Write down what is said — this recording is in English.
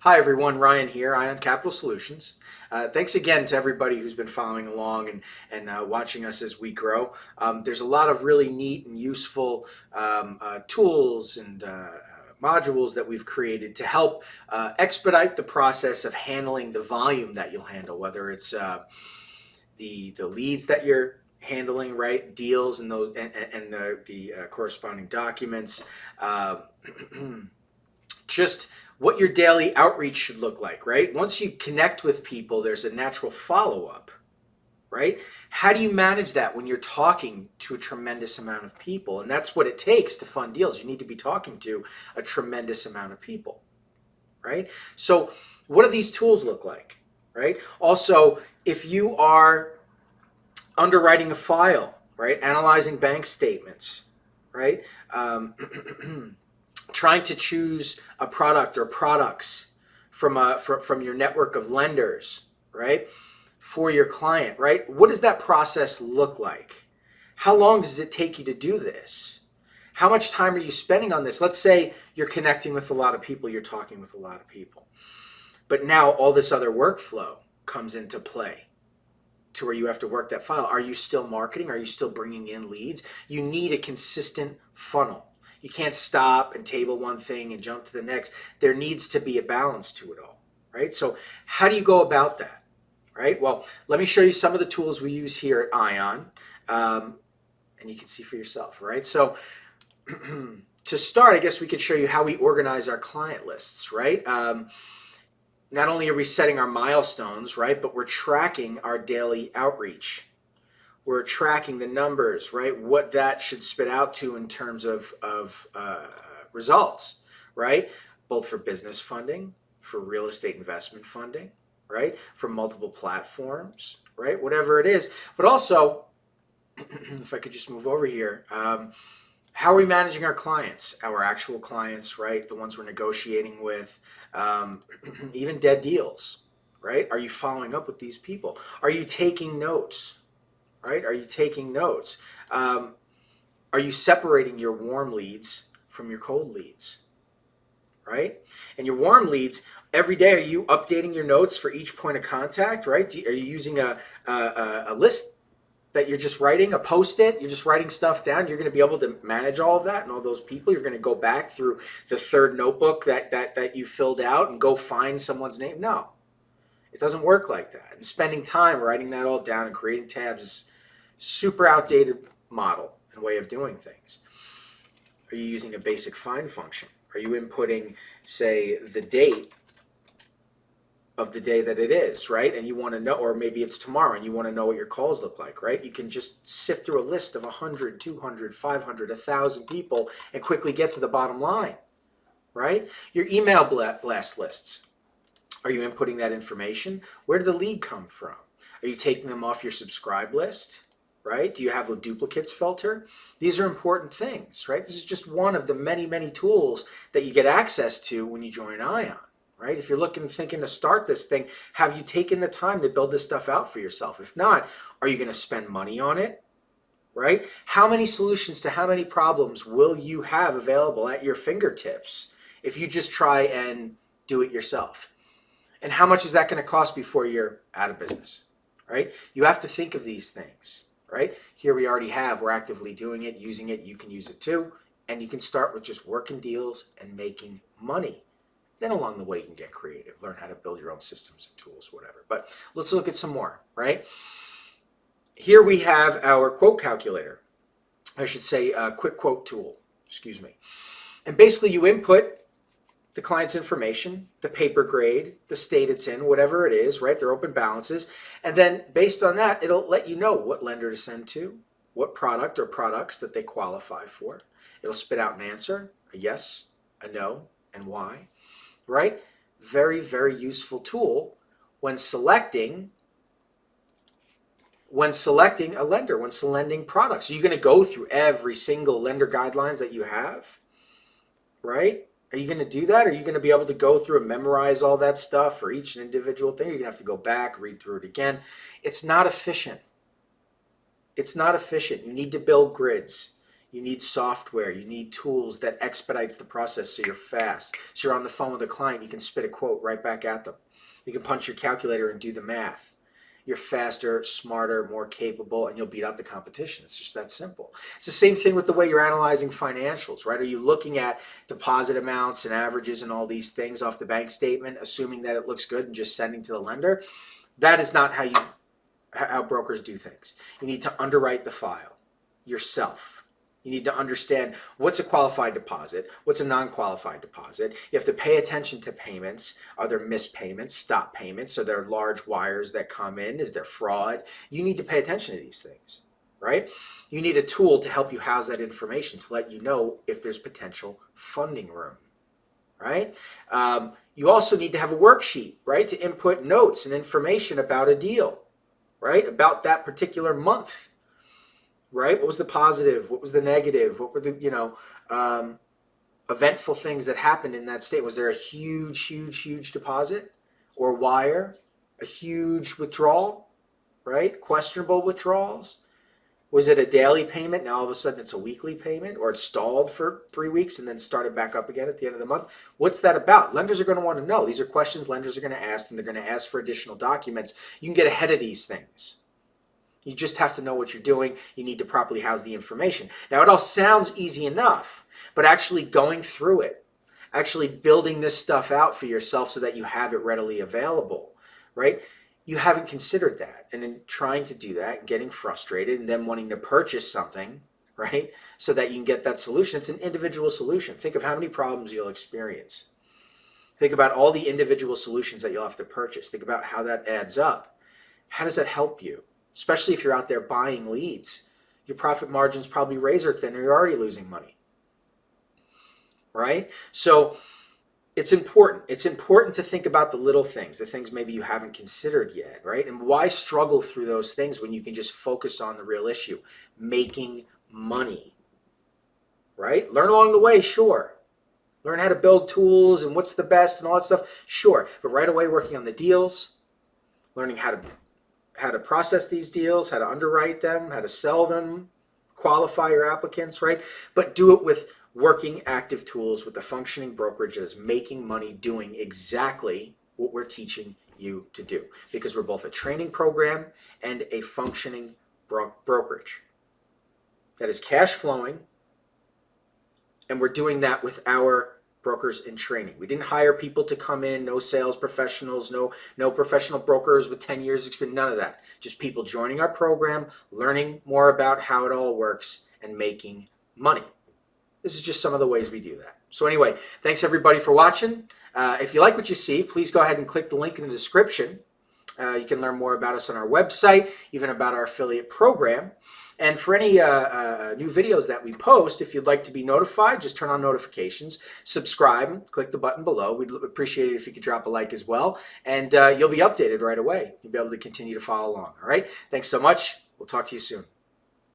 Hi everyone, Ryan here, Ion Capital Solutions. Thanks again to everybody who's been following along and watching us as we grow. There's a lot of really neat and useful tools and modules that we've created to help expedite the process of handling the volume that you'll handle, whether it's the leads that you're handling, right, deals and those and the corresponding documents. Uh, just what your daily outreach should look like, right? Once you connect with people, there's a natural follow up, right? How do you manage that when you're talking to a tremendous amount of people? And that's what it takes to fund deals. You need to be talking to a tremendous amount of people, right? So, what do these tools look like, right? Also, if you are underwriting a file, right, analyzing bank statements, right? Trying to choose a product or products from your network of lenders, right, for your client, right? What does that process look like? How long does it take you to do this? How much time are you spending on this? Let's say you're connecting with a lot of people, you're talking with a lot of people, but now all this other workflow comes into play to where you have to work that file. Are you still marketing? Are you still bringing in leads? You need a consistent funnel. You can't stop and table one thing and jump to the next. There needs to be a balance to it all, right? So how do you go about that, right? Well, let me show you some of the tools we use here at Ion, and you can see for yourself, right? So to start, I guess we could show you how we organize our client lists, right? Not only are we setting our milestones, right, but we're tracking our daily outreach. We're tracking the numbers, right? What that should spit out to in terms of results, right? Both for business funding, for real estate investment funding, right? For multiple platforms, right? Whatever it is. But also, if I could just move over here, how are we managing our clients, our actual clients, right? The ones we're negotiating with, even dead deals, right? Are you following up with these people? Are you taking notes? Right? Are you taking notes? Are you separating your warm leads from your cold leads? Right? And your warm leads, every day, are you updating your notes for each point of contact? Right? Are you using a list that you're just writing, a post-it? You're just writing stuff down. You're going to be able to manage all of that and all those people. You're going to go back through the third notebook that you filled out and go find someone's name. No, it doesn't work like that. And spending time writing that all down and creating tabs is super outdated model and way of doing things. Are you using a basic find function? Are you inputting, say, the date of the day that it is, right? And you want to know, or maybe it's tomorrow and you want to know what your calls look like, right? You can just sift through a list of 100, 200, 500, 1,000 people and quickly get to the bottom line, right? Your email blast lists. Are you inputting that information? Where did the lead come from? Are you taking them off your subscribe list? Right? Do you have a duplicates filter? These are important things, right? This is just one of the many, many tools that you get access to when you join Ion, right? If you're thinking to start this thing, have you taken the time to build this stuff out for yourself? If not, are you going to spend money on it, right? How many solutions to how many problems will you have available at your fingertips if you just try and do it yourself? And how much is that going to cost before you're out of business, right? You have to think of these things. Right? Here we already have, we're actively doing it, using it, you can use it too, and you can start with just working deals and making money. Then along the way you can get creative, learn how to build your own systems and tools, whatever. But let's look at some more, right? Here we have our quote calculator. I should say a quick quote tool, excuse me. And basically you input the client's information, the paper grade, the state it's in, whatever it is, right? Their open balances. And then based on that, it'll let you know what lender to send to, what product or products that they qualify for. It'll spit out an answer, a yes, a no, and why, right? Very, very useful tool when selecting a lender, when selecting products. So you're going to go through every single lender guidelines that you have, right? Are you going to do that? Are you going to be able to go through and memorize all that stuff for each individual thing? You're going to have to go back, read through it again. It's not efficient. It's not efficient. You need to build grids. You need software. You need tools that expedites the process so you're fast. So you're on the phone with a client, you can spit a quote right back at them. You can punch your calculator and do the math. You're faster, smarter, more capable, and you'll beat out the competition. It's just that simple. It's the same thing with the way you're analyzing financials, right? Are you looking at deposit amounts and averages and all these things off the bank statement, assuming that it looks good and just sending to the lender? That is not how brokers do things. You need to underwrite the file yourself. You need to understand what's a qualified deposit, what's a non-qualified deposit. You have to pay attention to payments. Are there missed payments, stop payments? Are there large wires that come in? Is there fraud? You need to pay attention to these things, right? You need a tool to help you house that information to let you know if there's potential funding room, right? You also need to have a worksheet, right, to input notes and information about a deal, right, about that particular month. Right? What was the positive? What was the negative? What were the, eventful things that happened in that state? Was there a huge deposit or wire? A huge withdrawal? Right? Questionable withdrawals? Was it a daily payment? Now all of a sudden it's a weekly payment, or it stalled for 3 weeks and then started back up again at the end of the month? What's that about? Lenders are going to want to know. These are questions lenders are going to ask, and they're going to ask for additional documents. You can get ahead of these things. You just have to know what you're doing. You need to properly house the information. Now, it all sounds easy enough, but actually going through it, actually building this stuff out for yourself so that you have it readily available, right? You haven't considered that. And in trying to do that, getting frustrated, and then wanting to purchase something, right, so that you can get that solution. It's an individual solution. Think of how many problems you'll experience. Think about all the individual solutions that you'll have to purchase. Think about how that adds up. How does that help you? Especially if you're out there buying leads. Your profit margin's probably razor thin, or you're already losing money, right? So it's important. It's important to think about the little things, the things maybe you haven't considered yet, right? And why struggle through those things when you can just focus on the real issue, making money, right? Learn along the way, sure. Learn how to build tools and what's the best and all that stuff, sure. But right away working on the deals, learning how to process these deals, how to underwrite them, how to sell them, qualify your applicants, right? But do it with working active tools, with the functioning brokerage that is making money doing exactly what we're teaching you to do. Because we're both a training program and a functioning brokerage that is cash flowing, and we're doing that with our brokers in training. We didn't hire people to come in, no sales professionals, no professional brokers with 10 years experience, none of that. Just people joining our program, learning more about how it all works, and making money. This is just some of the ways we do that. So anyway, thanks everybody for watching. If you like what you see, please go ahead and click the link in the description. You can learn more about us on our website, even about our affiliate program. And for any new videos that we post, if you'd like to be notified, just turn on notifications, subscribe, click the button below. We'd appreciate it if you could drop a like as well. And you'll be updated right away. You'll be able to continue to follow along. All right? Thanks so much. We'll talk to you soon.